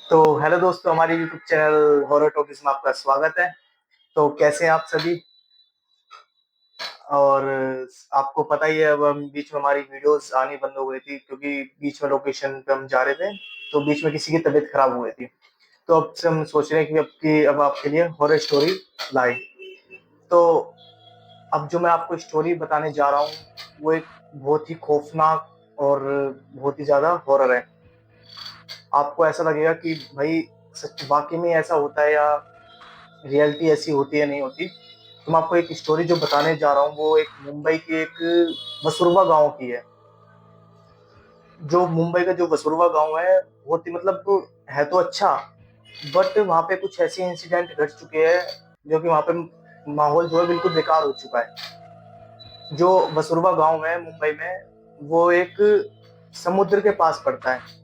तो हेलो दोस्तों, हमारे यूट्यूब चैनल हॉरर टॉकीज में आपका स्वागत है। तो कैसे हैं आप सभी? और आपको पता ही है, अब हम बीच में हमारी वीडियोस आनी बंद हो गई थी क्योंकि बीच में लोकेशन पे हम जा रहे थे, तो बीच में किसी की तबीयत खराब हो गई थी। तो अब से हम सोच रहे हैं कि अब आपके लिए हॉरर स्टोरी लाए। तो अब जो मैं आपको स्टोरी बताने जा रहा हूँ वो एक बहुत ही खौफनाक और बहुत ही ज्यादा हॉरर है। आपको ऐसा लगेगा कि भाई सच वाकई में ऐसा होता है या रियलिटी ऐसी होती है नहीं होती। तो मैं आपको एक स्टोरी जो बताने जा रहा हूँ वो एक मुंबई की एक वसुरवा गांव की है। जो मुंबई का जो वसुरवा गांव है बहुत ही मतलब है तो अच्छा, बट वहाँ पे कुछ ऐसे इंसिडेंट घट चुके हैं जो कि वहाँ पे माहौल जो है बिल्कुल बेकार हो चुका है। जो वसुरवा गांव है मुंबई में वो एक समुद्र के पास पड़ता है।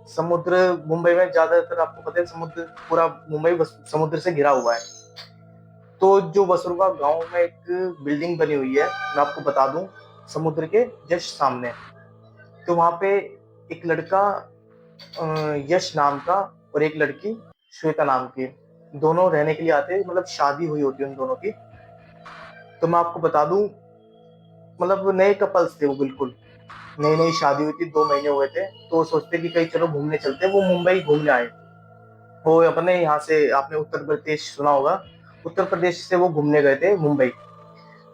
समुद्र मुंबई में ज्यादातर आपको पता है, समुद्र पूरा मुंबई समुद्र से घिरा हुआ है। तो जो वसुरवा गांव में एक बिल्डिंग बनी हुई है, मैं आपको बता दूं, समुद्र के जस्ट सामने। तो वहां पे एक लड़का यश नाम का और एक लड़की श्वेता नाम की, दोनों रहने के लिए आते हैं। मतलब शादी हुई होती है उन दोनों की। तो मैं आपको बता दूं, मतलब नए कपल्स थे वो, बिल्कुल नई नई शादी हुई थी, 2 महीने हुए थे। तो वो सोचते कि कहीं चलो घूमने चलते हैं, वो मुंबई घूमने आए। वो अपने यहाँ से, आपने उत्तर प्रदेश सुना होगा, उत्तर प्रदेश से वो घूमने गए थे मुंबई।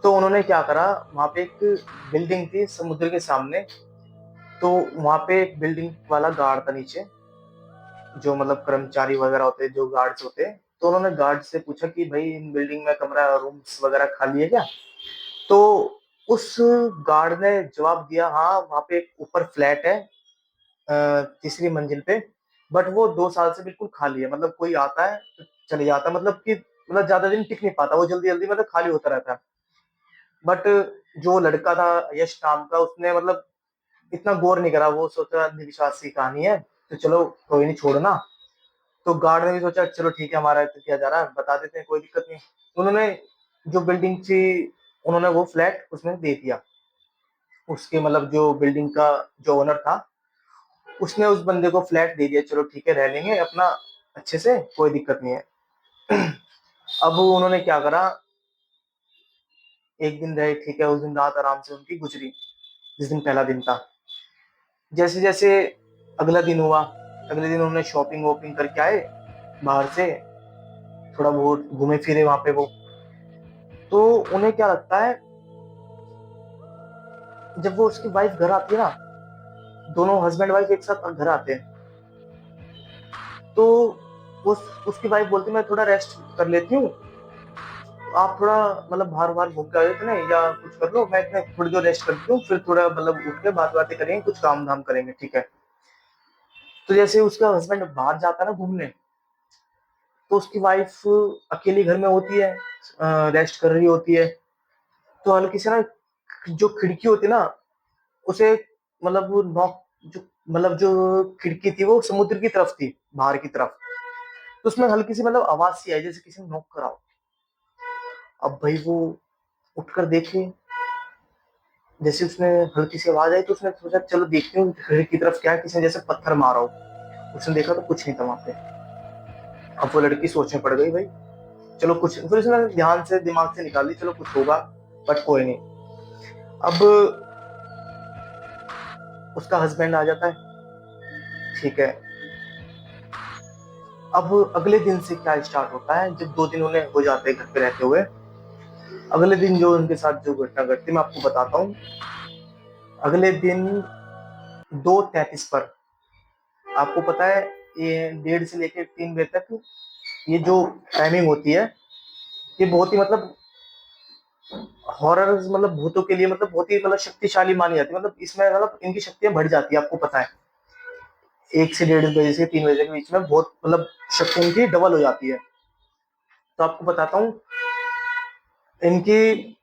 तो उन्होंने क्या करा, वहां पे एक बिल्डिंग थी समुद्र के सामने। तो वहां पे एक बिल्डिंग वाला गार्ड था नीचे, जो मतलब कर्मचारी वगैरह होते हैं, जो गार्ड्स होते हैं। तो उन्होंने गार्ड से पूछा कि भाई इन बिल्डिंग में कमरा रूम्स वगैरह खाली है क्या? तो उस गार्ड ने जवाब दिया, हाँ वहां पे एक ऊपर फ्लैट है, तीसरी मंजिल पे, बट वो 2 साल से बिल्कुल खाली है। मतलब कोई आता है तो चले जाता है, मतलब कि मतलब ज्यादा दिन टिक नहीं पाता वो, जल्दी जल्दी मतलब खाली होता रहता है। बट जो लड़का था यश नाम का, उसने मतलब इतना गौर नहीं करा। वो सोचा अंधविश्वास की कहानी है, तो चलो कोई नहीं, छोड़ना। तो गार्ड ने भी सोचा चलो ठीक है, हमारा तो किया जा रहा है, बता देते हैं, कोई दिक्कत नहीं। उन्होंने जो बिल्डिंग थी, उन्होंने वो फ्लैट उसमें दे दिया। उसके मतलब जो बिल्डिंग का जो ओनर था, उसने उस बंदे को फ्लैट दे दिया, चलो ठीक है रह लेंगे अपना अच्छे से, कोई दिक्कत नहीं है। अब उन्होंने क्या करा, एक दिन रहे ठीक है, उस दिन रात आराम से उनकी गुजरी, जिस दिन पहला दिन था। जैसे जैसे अगला दिन हुआ, अगले दिन उन्होंने शॉपिंग वॉपिंग करके आए बाहर से, थोड़ा बहुत घूमे फिरे वहां पे वो। तो उन्हें क्या लगता है, जब वो उसकी वाइफ घर आती है ना, दोनों हस्बैंड वाइफ एक साथ घर आते हैं, तो उसकी वाइफ बोलती है मैं थोड़ा रेस्ट कर लेती हूँ, आप थोड़ा मतलब बाहर बाहर घूम के आ जाते ना, या कुछ कर लो, मैं इतने थोड़ी देर रेस्ट करती हूँ, फिर थोड़ा मतलब उठ के बात बातें करेंगे, कुछ काम धाम करेंगे, ठीक है। तो जैसे उसका हस्बैंड बाहर जाता है ना घूमने, तो उसकी वाइफ अकेली घर में होती है, रेस्ट कर रही होती है। तो हल्की से ना, जो खिड़की होती है ना, उसे मतलब वो नॉक, जो मतलब जो खिड़की थी वो समुद्र की तरफ थी, बाहर की तरफ। तो उसमें हल्की सी मतलब आवाज सी आई, जैसे किसी ने नॉक करा हो। अब भाई वो उठकर देखे, जैसे उसने हल्की सी आवाज आई तो उसने सोचा चलो देखती हूँ खिड़की की तरफ क्या है, किसी ने जैसे पत्थर मारा हो। उसने देखा तो कुछ नहीं था वहां पे। अब वो लड़की सोचने पड़ गई भाई, चलो कुछ, फिर उसने ध्यान से दिमाग से निकाल ली, चलो कुछ होगा, बट कोई नहीं। अब उसका हस्बैंड आ जाता है, ठीक है। अब अगले दिन से क्या स्टार्ट होता है, जब 2 दिन उन्हें हो जाते हैं घर पे रहते हुए, अगले दिन जो उनके साथ जो घटना घटती है मैं आपको बताता हूँ। अगले दिन 2:33 पर, आपको पता है ये 1:30 से लेकर 3 बजे तक ये जो टाइमिंग होती है, ये बहुत ही मतलब हॉरर, मतलब भूतों के लिए मतलब बहुत ही मतलब शक्तिशाली मानी जाती है। मतलब इसमें मतलब इनकी शक्तियां बढ़ जाती है, आपको पता है। 1 से 1:30 बजे से 3 बजे के बीच में बहुत मतलब शक्ति इनकी डबल हो जाती है। तो आपको बताता हूँ, इनकी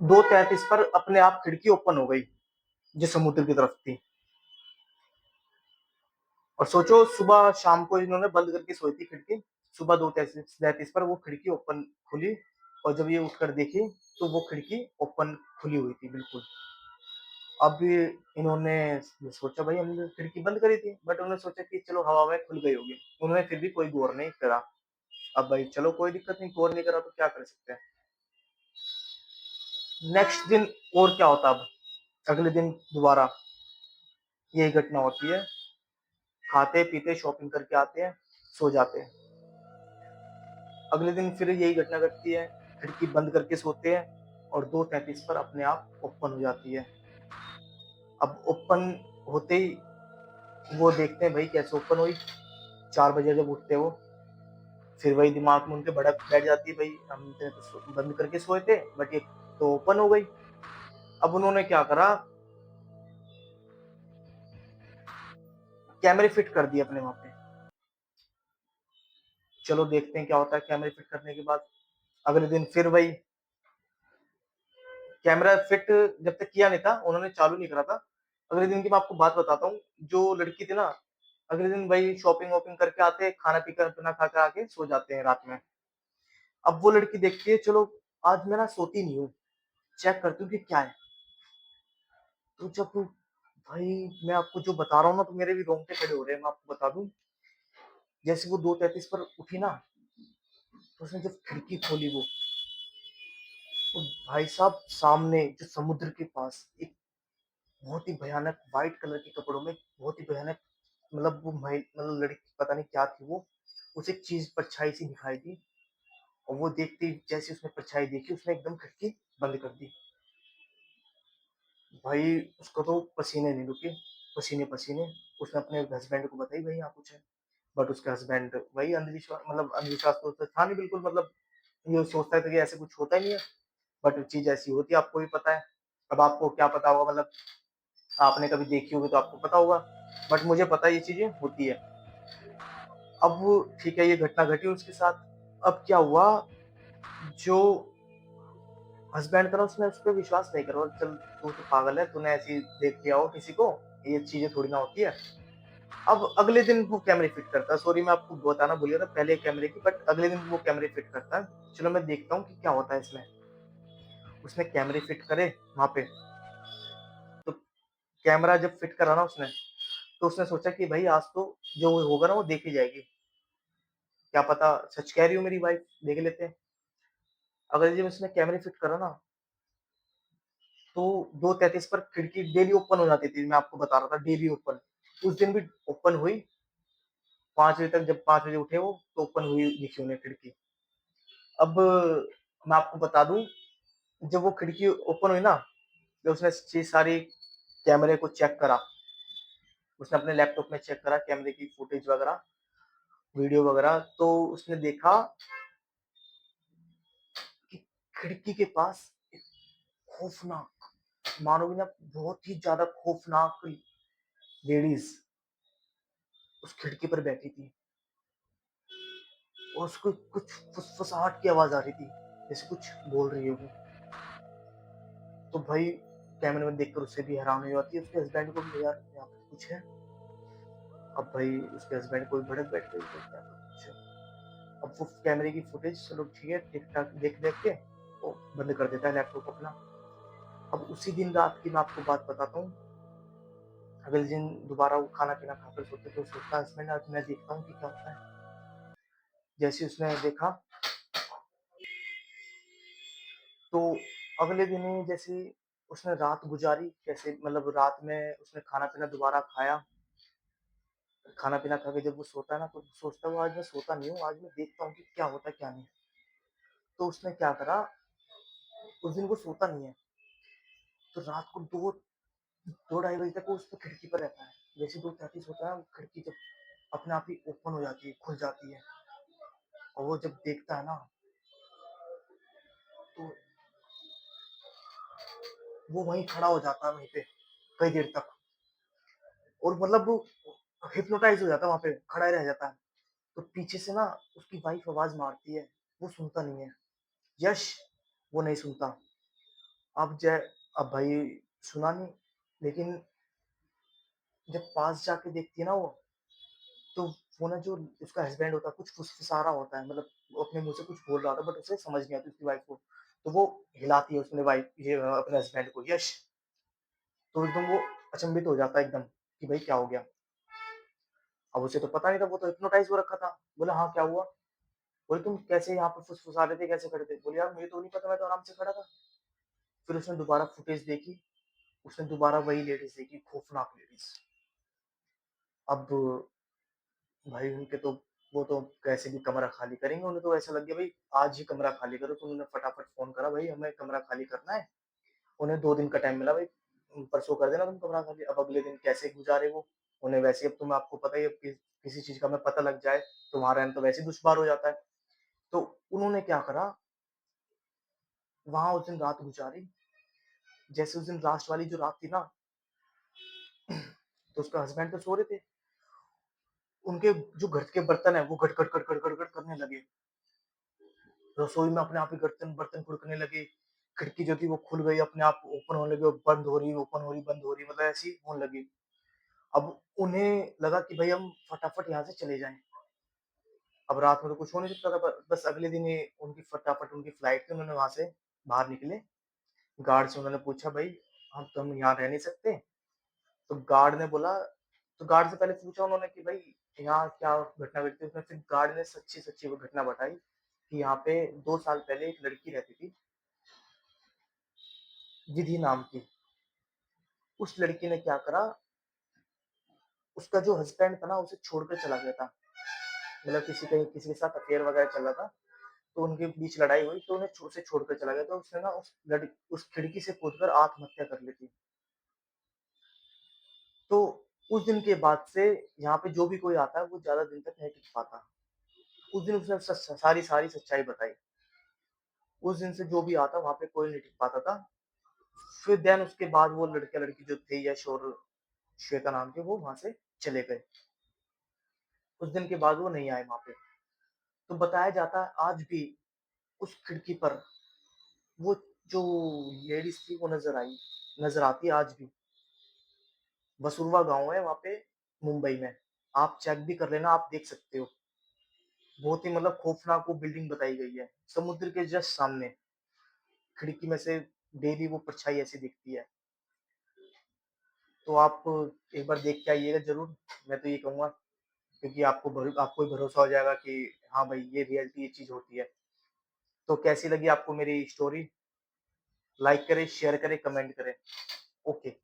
2:33 पर अपने आप खिड़की ओपन हो गई जो समुद्र की तरफ थी। और सोचो, सुबह शाम को इन्होंने बंद करके सोई थी खिड़की, सुबह 2:33 पर वो खिड़की ओपन खुली। और जब ये उठकर देखी तो वो खिड़की ओपन खुली हुई थी बिल्कुल। अब ये इन्होंने सोचा भाई हमने खिड़की बंद करी थी, बट उन्होंने सोचा कि चलो हवा में खुल गई होगी। उन्होंने फिर भी कोई गौर नहीं करा। अब भाई चलो कोई दिक्कत नहीं, गौर नहीं करा तो क्या कर सकते हैं। नेक्स्ट दिन और क्या होता अब, अगले दिन दोबारा यही घटना होती है। खाते पीते शॉपिंग करके आते हैं, सो जाते हैं। अगले दिन फिर यही घटना घटती है, खिड़की बंद करके सोते हैं और 2:33 पर अपने आप ओपन हो जाती है। अब ओपन होते ही वो देखते हैं भाई कैसे ओपन हुई। 4 बजे जब उठते हैं वो, फिर वही दिमाग में उनके भड़क बैठ जाती है, भाई हमने तो बंद करके सोए थे बट ये तो ओपन हो गई। अब उन्होंने क्या करा, कैमरे फिट कर दिए अपने वहां पे। चलो देखते हैं क्या होता है कैमरे फिट करने के बाद। अगले दिन फिर वही कैमरा फिट जब तक किया नहीं था, उन्होंने चालू नहीं करा था। अगले दिन की मैं आपको बात बताता हूँ। जो लड़की थी ना, अगले दिन भाई शॉपिंग वॉपिंग करके आते, खाना पीकर पीना खाकर आके सो जाते हैं रात में। अब वो लड़की देखती है, चलो आज मैं ना सोती नहीं हूँ, चेक करती हूँ कि क्या है। तो जब भाई मैं आपको जो बता रहा हूँ ना, तो मेरे भी रोंगटे खड़े हो रहे हैं। मैं आपको बता दूं, जैसे वो 2:33 पर उठी ना, तो उसने जब खिड़की खोली तो भाई साहब सामने जो समुद्र के पास एक बहुत ही भयानक व्हाइट कलर के कपड़ों में, बहुत ही भयानक, मतलब वो मतलब लड़की पता नहीं क्या थी वो, उसे एक चीज परछाई सी दिखाई दी। और वो देखते ही जैसे उसने परछाई देखी, उसने एकदम खिड़की बंद कर दी। भाई उसको तो पसीने नहीं रुके, पसीने पसीने। उसने अपने हस्बैंड को बताई भाई यहाँ कुछ है। बट उसके हस्बैंड वही अंधविश्वास, मतलब अंधविश्वास तो उसका था नहीं बिल्कुल, मतलब ये सोचता था कि ऐसे कुछ होता ही नहीं है। बट चीज ऐसी होती है, आपको भी पता है। अब आपको क्या पता होगा, मतलब आपने कभी देखी होगी तो आपको पता होगा। बट मुझे पता है ये चीजें होती है। अब ठीक है, ये घटना घटी उसके साथ। अब क्या हुआ, जो हस्बैंड था ना, उसने उस पर विश्वास नहीं करा। चल तू तो पागल है, तूने ऐसी देख लिया हो किसी को, ये चीजें थोड़ी ना होती है। अब अगले दिन वो कैमरे फिट करता है। सॉरी मैं आपको बताना भूल गया था पहले कैमरे की, बट अगले दिन वो कैमरे फिट करता है। चलो मैं देखता हूँ कि क्या होता है इसमें। उसने कैमरे फिट करे वहां पे। तो कैमरा जब फिट करा ना उसने, तो उसने सोचा कि भाई आज तो जो होगा ना वो देखी जाएगी। क्या पता सच कह रही हो मेरी वाइफ, देख लेते हैं। अगर जब उसने कैमरे फिट करा ना, तो 2:33 पर खिड़की डेली ओपन हो जाती थी। मैं आपको बता रहा था डेली ओपन। उस दिन भी ओपन हुई। 5 बजे तक, जब 5 बजे उठे वो, तो ओपन हुई दिखी उन्हें खिड़की। अब मैं आपको बता दूं, जब वो खिड़की ओपन हुई ना, जब उसने चीज सारी कैमरे को चेक करा, उसने अपने लैपटॉप में चेक करा कैमरे की फुटेज वगैरह, वीडियो वगैरह, तो उसने देखा कि खिड़की के पास एक खौफनाक, मानोगे ना, बहुत ही ज्यादा खौफनाक लेडीज उस खिड़की पर बैठी थी। और उसको कुछ फुसफुसाहट की आवाज आ रही थी, जैसे कुछ बोल रही होगी। तो भाई कैमरे में देखकर उसे भी हैरान हो जाती है, उसके हस्बैंड को भी, यार यहाँ पे कुछ है। अब भाई उसके हस्बैंड को भी भड़क बैठ गई, तो क्या कुछ। अब वो कैमरे की फुटेज चलो ठीक है, ठीक ठाक देख देख के वो बंद कर देता है लैपटॉप अपना। अब उसी दिन रात की मैं आपको बात बताता हूँ। अगले दिन दोबारा वो खाना पीना खाकर सोते, तो सोचता हस्बैंड आज मैं देखता हूँ कि क्या होता है। जैसे उसने देखा, तो अगले दिन ही जैसे उसने रात गुजारी कैसे, मतलब रात में उसने खाना पीना दोबारा खाया। खाना पीना खा के जब वो सोता है ना, तो सोचता है वो आज मैं सोता नहीं हूँ, आज मैं देखता हूँ कि क्या होता है क्या नहीं। तो उसने क्या करा, उस दिन वो सोता नहीं है। तो रात को 2-2:30 बजे तक वो उस पर खिड़की पर रहता है। जैसे 2:33 होता है, वो खिड़की जब अपने आप ही ओपन हो जाती है, खुल जाती है। और वो जब देखता है ना, तो वो वहीं खड़ा हो जाता है वहीं पे कई देर तक। और मतलब वो हिप्नोटाइज हो जाता है, वहां पे खड़ा ही रह जाता है। तो पीछे से ना उसकी वाइफ आवाज मारती है, वो सुनता नहीं है। यश, वो नहीं सुनता। अब जय, अब भाई सुना नहीं, लेकिन जब पास जाके देखती है ना वो, तो वो ना जो उसका हस्बैंड होता है कुछ फुसफुसा रहा होता है, मतलब वो अपने मुंह से कुछ बोल रहा था, बट उसे समझ नहीं आती उसकी वाइफ को। तो वो हिलाती है उसने वाइफ ये अपने हस्बैंड को, यश तो एकदम वो अचंभित हो जाता है एकदम कि भाई क्या हो गया? अब उसे तो पता नहीं था, वो तो हिप्नोटाइज़ हो रखा था। बोला, "हाँ, क्या हुआ?" बोले, "तुम कैसे यहाँ पे फुसफुसा रहे थे, कैसे खड़े थे?" बोले, "यार मुझे तो नहीं पता, मैं तो आराम से खड़ा था।" फिर उसने दोबारा फुटेज देखी, उसने दोबारा वही लेडीज़ देखी, खौफनाक लेडीज़। अब भाई उनके तो वो तो कैसे भी कमरा खाली करेंगे, उन्हें तो ऐसा लग गया भाई आज ही कमरा खाली करो, तो उन्होंने फटाफट फ़ोन करा, भाई हमें कमरा खाली करना है। उन्हें 2 दिन का टाइम मिला भाई, परसों कर देना तुम कमरा खाली। अब अगले दिन कैसे गुज़ारे वो? उन्हें वैसे ही अब तुम्हें आपको पता ही है, किसी चीज़ का हमें पता लग जाए, तो वहाँ रहना तो वैसे ही दुश्वार हो जाता है। तो उन्होंने क्या करा, वहाँ उस दिन रात गुज़ारी। जैसे उस दिन लास्ट वाली जो रात थी ना, तो उसका हस्बैंड तो सो रहे थे। उनके जो घर के बर्तन हैं, वो घट, घट, घट, घट, घट, घट करने लगे। रसोई में अपने आप ही बर्तन बर्तन खुड़कने लगे। खिड़की जो थी वो खुल गई, अपने आप ओपन होने लगी, और बंद हो रही, ओपन हो रही, बंद हो रही, मतलब ऐसी होने लगी। अब उन्हें लगा कि भाई हम फटाफट यहाँ से चले जाएँ। अब रात में तो कुछ हो नहीं सकता था, ब बस अगले दिन ही उनकी फटाफट उनकी फ्लाइट थी, उन्होंने वहाँ से बाहर निकले। गार्ड से उन्होंने पूछा, "भई हम यहाँ रह नहीं सकते?" तो गार्ड ने बोला, तो गार्ड से पहले पूछा उन्होंने कि भाई यहाँ क्या घटना घटी थी? उसमें फिर गार्ड ने सच्ची-सच्ची वो घटना बताई कि यहाँ पे 2 साल पहले एक लड़की रहती थी, विधि नाम की। उस लड़की ने क्या करा, उसका जो हस्बैंड था ना, उसे छोड़कर चला गया था। मतलब किसी के साथ अफेयर वगैरह चल रहा था, तो उनके बीच लड़ाई हुई, तो उसे छोड़कर चला गया। तो उसने ना उस खिड़की से कूदकर आत्महत्या कर ली थी। तो उस दिन के बाद से यहाँ पे जो भी कोई आता है, वो ज़्यादा दिन तक नहीं टिक पाता। उस दिन उसने सारी सच्चाई बताई। उस दिन से जो भी आता वहाँ पे कोई नहीं टिक पाता था। फिर देन उसके बाद वो लड़का-लड़की जो थे यश और श्वेता नाम के, वो वहाँ से चले गए। उस दिन के बाद वो नहीं आए वहाँ पे। तो बताया जाता है आज भी उस खिड़की पर वो जो लेडीज़ थी वो नज़र आती है आज भी। वसुरवा गाँव है वहाँ पे मुंबई में। आप चेक भी कर लेना, आप देख सकते हो। बहुत ही मतलब खौफनाक वो बिल्डिंग बताई गई है। समुद्र के जस्ट सामने, खिड़की में से डेली वो परछाई ऐसी दिखती है। तो आप एक बार देख के आइएगा ज़रूर, मैं तो ये कहूँगा, क्योंकि आपको भी भरोसा हो जाएगा कि हाँ भाई ये रियलिटी ये चीज़ होती है। तो कैसी लगी आपको मेरी स्टोरी? लाइक करें, शेयर करें, कमेंट करें। ओके।